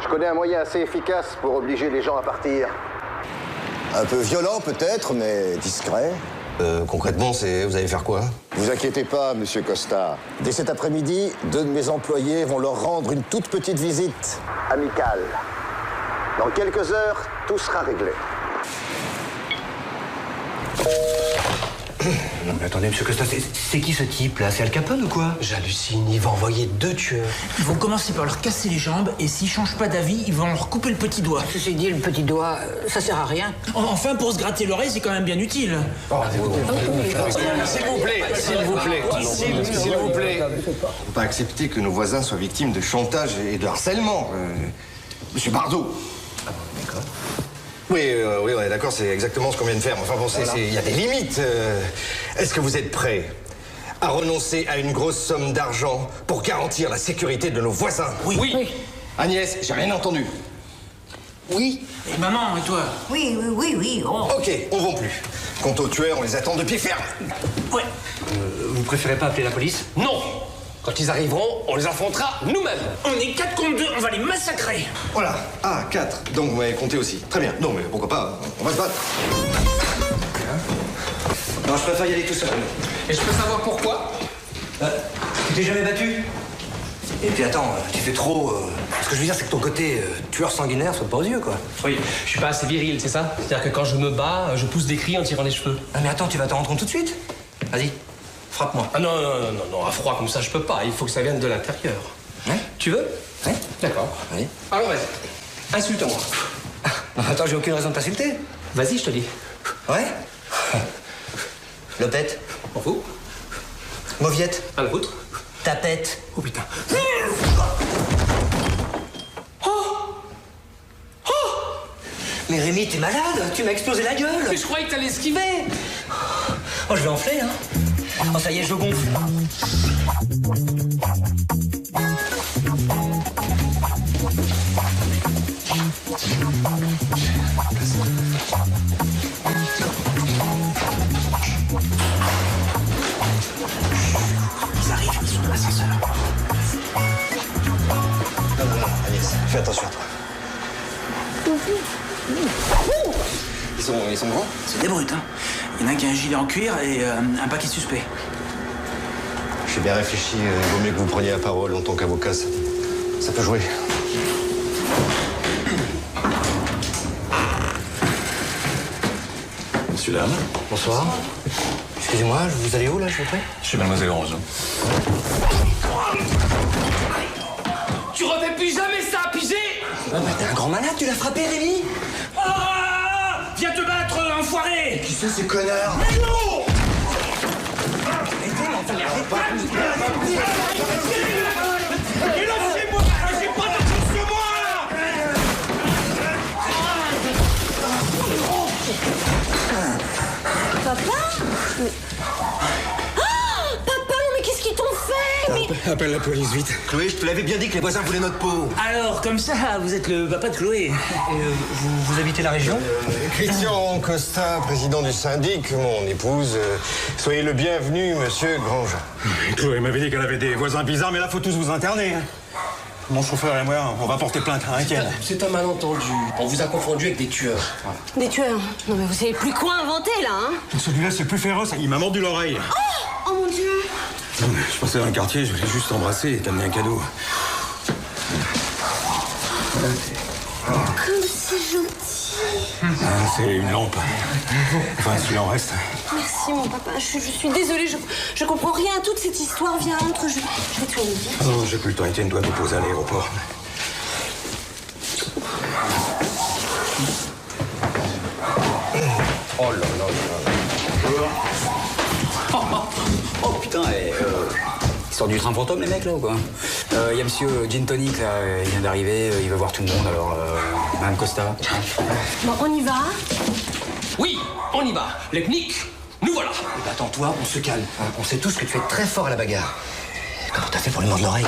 Je connais un moyen assez efficace pour obliger les gens à partir. Un peu violent peut-être, mais discret. Concrètement, vous allez faire quoi? Vous inquiétez pas, monsieur Costa. Dès cet après-midi, 2 de mes employés vont leur rendre une toute petite visite amicale. Dans quelques heures, tout sera réglé. Non mais attendez, monsieur Costa, c'est qui ce type là? C'est Al Capone ou quoi? J'hallucine, il va envoyer 2 tueurs. Ils vont commencer par leur casser les jambes et s'ils changent pas d'avis, ils vont leur couper le petit doigt. Ceci dit, le petit doigt, ça sert à rien. Enfin, pour se gratter l'oreille, c'est quand même bien utile. S'il vous plaît, s'il vous plaît, s'il vous plaît. On peut pas accepter que nos voisins soient victimes de chantage et de harcèlement. Monsieur Bardot. D'accord. Oui, on est d'accord, c'est exactement ce qu'on vient de faire. Enfin bon, il y a des limites. Est-ce que vous êtes prêts à renoncer à une grosse somme d'argent pour garantir la sécurité de nos voisins? Oui. Agnès, j'ai rien entendu. Oui. Et maman, et toi? Oui. Oh. Ok, on vend plus. Quant aux tueurs, on les attend de pied ferme. Ouais. Vous préférez pas appeler la police? Non. Quand ils arriveront, on les affrontera nous-mêmes. On est 4 contre 2, on va les massacrer. Voilà. Ah, 4. Donc vous m'avez compté aussi. Très bien. Non, mais pourquoi pas? On va se battre. Non, je préfère y aller tout seul. Et je peux savoir pourquoi? Tu t'es jamais battu? Et puis attends, tu fais trop... Ce que je veux dire, c'est que ton côté tueur sanguinaire saute pas aux yeux, quoi. Oui, je suis pas assez viril, c'est ça? C'est-à-dire que quand je me bats, je pousse des cris en tirant les cheveux. Ah mais attends, tu vas t'en rendre compte tout de suite. Vas-y, frappe-moi. Ah non, à froid comme ça, je peux pas. Il faut que ça vienne de l'intérieur. Ouais. Tu veux? Ouais. D'accord. Oui. Alors vas-y, insulte-moi. Non, attends, j'ai aucune raison de t'insulter. Vas-y, je te dis. Ouais. Lopette. M'en fous. Mauviette. À la vôtre. Tapette. Oh putain. Mais Rémi, t'es malade? Tu m'as explosé la gueule. Mais je croyais que t'allais esquiver. Oh, je vais enfler, hein. Oh, ça y est, je gonfle. Ils arrivent, ils sont dans l'ascenseur. Non, Agnès, fais attention à toi. Ils sont grands? C'est des brutes, hein. Il y en a un qui a un gilet en cuir et un paquet suspect. J'ai bien réfléchi. Il vaut mieux que vous preniez la parole en tant qu'avocat. Ça peut jouer. Monsieur, dame. Bonsoir. Excusez-moi, vous allez où, là, je vous prie? Chez Mademoiselle Rose. Tu refais plus jamais ça, pigé? Ah bah, t'es un grand malade, tu l'as frappé, Rémi? Ah! Viens te battre, enfoiré! Qui c'est ces connards? Mais non! Et lâchez-moi! J'ai pas d'argent sur moi! Papa, mais qu'est-ce qu'ils t'ont fait? Mais... Appelle la police, vite. Chloé, je te l'avais bien dit que les voisins voulaient notre peau. Alors, comme ça, vous êtes le papa de Chloé. Et vous habitez la région? Christian Costa, président du syndic, mon épouse. Soyez le bienvenu, monsieur Grandjean. Chloé m'avait dit qu'elle avait des voisins bizarres, mais là, faut tous vous interner. Mon chauffeur et moi, on va porter plainte à Inquiet. C'est un malentendu. On vous a confondu avec des tueurs. Des tueurs? Non mais vous savez plus quoi inventer là, hein? Celui-là, c'est plus féroce. Il m'a mordu l'oreille. Oh mon Dieu! Je passais dans le quartier, je voulais juste t'embrasser et t'amener un cadeau. Comme c'est gentil! C'est une lampe. Enfin, s'il en reste. Merci mon papa, je suis désolée, je comprends rien à toute cette histoire. Viens, entre, je vais te soigner. Oh, j'ai plus le temps, Étienne doit déposer à l'aéroport. Oh là là là. Oh putain, ils sortent du train fantôme les mecs là ou quoi? Il y a monsieur Gin Tonic là, il vient d'arriver, il va voir tout le monde alors. Madame Costa. Bon, on y va? Oui, on y va. Les knicks, nous voilà. Eh ben, attends, toi, on se calme. On sait tous que tu es très fort à la bagarre. Comment t'as fait pour lui mordre l'oreille?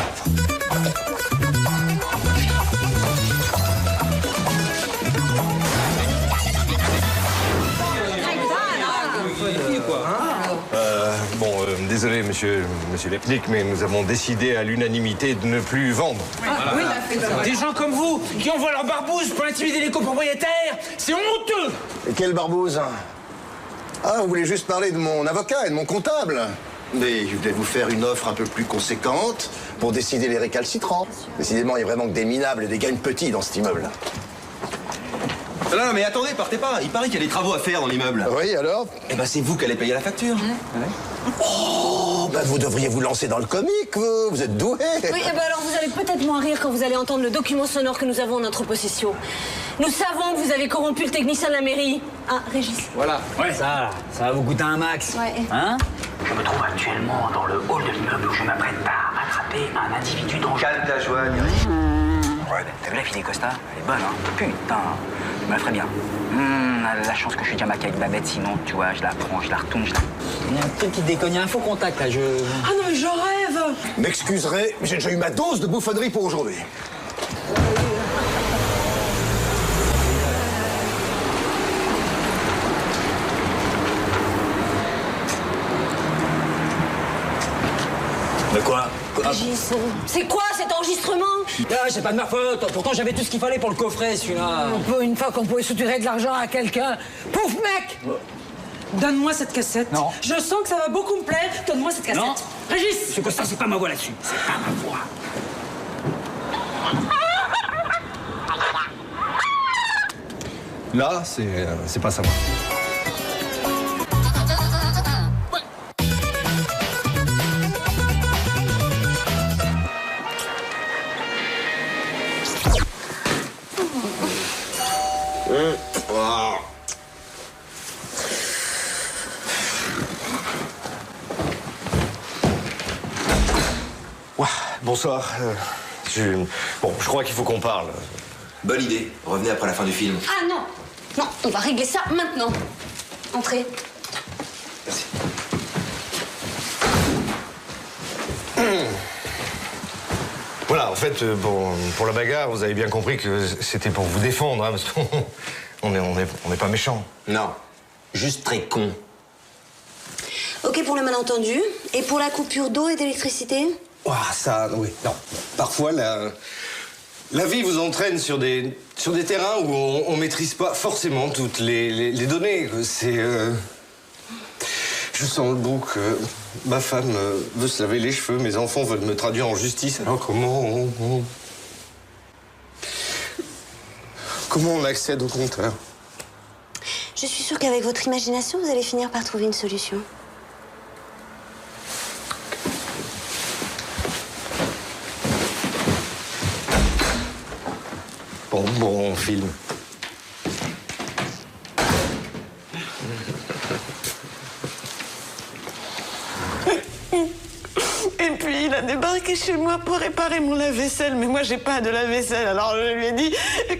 Désolé, monsieur Lepnik, mais nous avons décidé à l'unanimité de ne plus vendre. Des gens comme vous, qui envoient leur barbouze pour intimider les copropriétaires, c'est honteux! Et quelle barbouze? Ah, vous voulez juste parler de mon avocat et de mon comptable? Mais je voulais vous faire une offre un peu plus conséquente pour décider les récalcitrants. Décidément, il y a vraiment que des minables et des gagnes petits dans cet immeuble. Non, mais attendez, partez pas. Il paraît qu'il y a des travaux à faire dans l'immeuble. Oui, alors? Eh ben, c'est vous qui allez payer la facture. Oh, ben vous devriez vous lancer dans le comique, vous êtes doué. Oui, et ben alors vous allez peut-être moins rire quand vous allez entendre le document sonore que nous avons en notre possession. Nous savons que vous avez corrompu le technicien de la mairie. Ah, Régis. Voilà. Ouais, ça va vous coûter un max. Ouais. Hein? Je me trouve actuellement dans le hall de l'immeuble où je m'apprête à attraper un individu dangereux. Calme ta joie, Ouais, t'as vu la fille des Costa? Elle est bonne, hein? Putain, je me la ferais bien. La chance que je suis déjà maquille avec Babette, sinon, tu vois, je la prends, je la retourne, je la... Il y a un truc qui déconne, il y a un faux contact là, Ah non, mais je rêve! M'excuserez, mais j'ai déjà eu ma dose de bouffonnerie pour aujourd'hui. De quoi? Régis, c'est quoi cet enregistrement? Ah, c'est pas de ma faute. Pourtant, j'avais tout ce qu'il fallait pour le coffret, celui-là. Une fois qu'on pouvait soutirer de l'argent à quelqu'un. Pouf, mec! Donne-moi cette cassette. Non. Je sens que ça va beaucoup me plaire. Donne-moi cette cassette. Non. Régis! Monsieur Costa, c'est pas ma voix là-dessus. C'est pas ma voix. Là, c'est pas ça. Bonsoir. Je crois qu'il faut qu'on parle. Bonne idée. Revenez après la fin du film. Ah non! Non, on va régler ça maintenant. Entrez. Merci. Voilà, en fait, pour la bagarre, vous avez bien compris que c'était pour vous défendre, hein, parce qu'on n'est pas méchants. Non, juste très con. Ok pour le malentendu. Et pour la coupure d'eau et d'électricité? Ça, oui, non. Parfois, la vie vous entraîne sur des terrains où on maîtrise pas forcément toutes les données. Je sens le bout que ma femme veut se laver les cheveux, mes enfants veulent me traduire en justice, alors comment on accède au compteur? Je suis sûre qu'avec votre imagination, vous allez finir par trouver une solution. Bon, on filme. Et puis il a débarqué chez moi pour réparer mon lave-vaisselle, mais moi j'ai pas de lave-vaisselle, alors je lui ai dit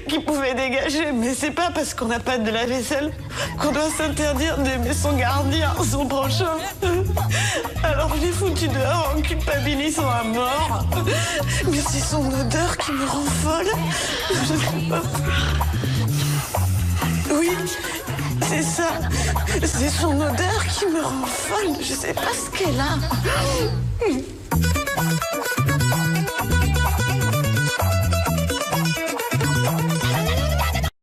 qu'il pouvait dégager, mais c'est pas parce qu'on n'a pas de lave-vaisselle qu'on doit s'interdire d'aimer son gardien, son prochain. Alors je l'ai foutu dehors en culpabilisant à mort. Mais c'est son odeur qui me rend folle. Oui, c'est ça. C'est son odeur qui me rend folle. Je sais pas ce qu'elle a.